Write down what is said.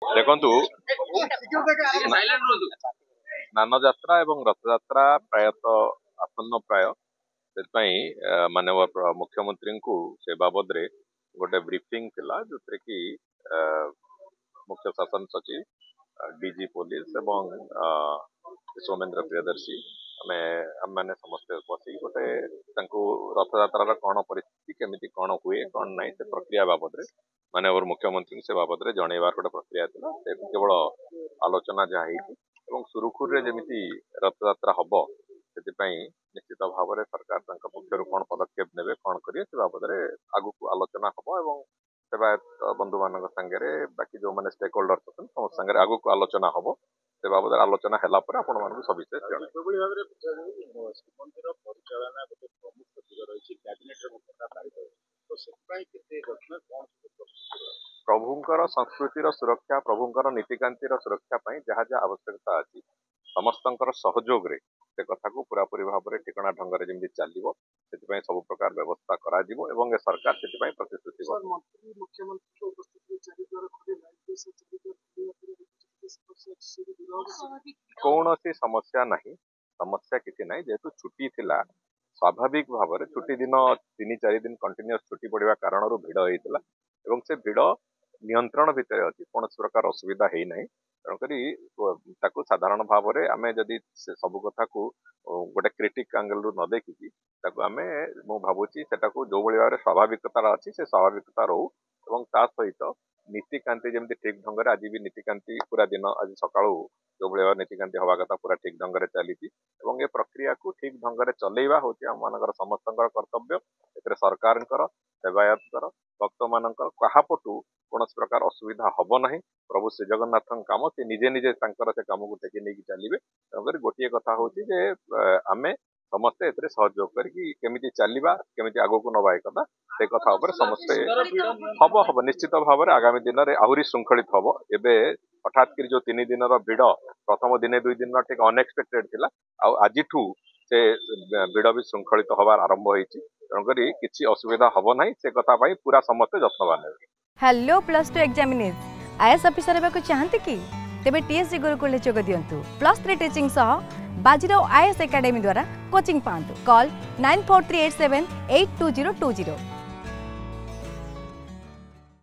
देखंतु स्नान यात्रा एवं रथ यात्रा प्रायतः आसन्न प्राय माननीय मुख्यमंत्री को से बाबद रे गोटे ब्रीफिंग थिला जोथे कि मुख्य शासन सचिव डीजी पुलिस एवं सौमेन्द्र प्रियदर्शी आम मैंने समस्ते बसी गोटे रथ यात्रा कौन परिस्थिति केमिति कौन हुए कौन ना से प्रक्रिया बाबद माननीय मुख्यमंत्री से बाबद जनइबार गोटे प्रक्रिया था केवल आलोचना जहाँ सुरुखुर जमी रथ यात्रा हम से निश्चित भाव में सरकार पक्षर कौन पदक्षेप ने कौन करेंगे से बाबद आगु आलोचना हम सेवायत बंधु मान सागे बाकी जो मैंने स्टेक होल्डर समस्त सागे आगु आलोचना हम से बाबद आलोचना है आपण मान सविशेष प्रभुंकर संस्कृतिर सुरक्षा प्रभुंकर नीतिकांतिर सुरक्षा जहाँ जहाँ आवश्यकता अच्छी समस्तंकर सहयोग रे से कथा को पूरापूरी भाव में ठिकना ढंग से जमी चलो से सब प्रकार व्यवस्था करा सरकार से प्रतिश्रुति कौन सी समस्या नहीं समस्या किसी ना जेहेतु छुट्टी थिला स्वाभाविक भाव में छुट्टी दिन 3-4 दिन कंटिन्यूअस छुट्टी पड़ा कारण भिड़ होता से भिड़ नियंत्रण भितर अच्छी कौन प्रकार असुविधा है ना तेणुक साधारण भाव में आम जदि सब कथा को गोटे क्रिटिक एंगल रु न देखिकी आम मु भावुची से जो भाव में स्वाभाविकता अच्छी से स्वाभाविकता रो सहित नीतिकांति जमी ठीक ढंग से आज भी नीतिकांति पूरा दिन आज सका जो भाव नीतिकांति हवा कथा पूरा ठीक ढंग से चली ये प्रक्रिया को ठीक ढंग से चलेवा हूँ आम मान समस्त कर्तव्य सरकार सेवायत भक्त मान क्या पटु कौन प्रकार असुविधा हम ना प्रभु श्री जगन्नाथ काम से निजे निजे से कम को टेकी नहीं चलिए तेणुक गोटे कथा हूँ आम समस्ते सहयोग करमी चलवा केमी आग को नवा कथा से कथा समस्ते हम हम निश्चित भाव में आगामी दिन में आहरी श्रृंखलित हम एवं हठात कर जो 3 दिन भिड़ प्रथम दिने 2 दिन ठीक अनएक्सपेक्टेड थिला आज से भिड़ भी श्रृंखलित हबार आरंभ होती तेणुक किसी असुविधा हम ना से कथा पूरा समस्ते जत्नवान हेलो +2 एग्जामिनीज आईएएस ऑफिसर हेबाकु चाहंते कि तेबे टीएससी गुरुकुल जोग दियंतु +3 टीचिंग सह बाजीराव आईएएस एकेडमी द्वारा कोचिंग पांतु कॉल 9438782020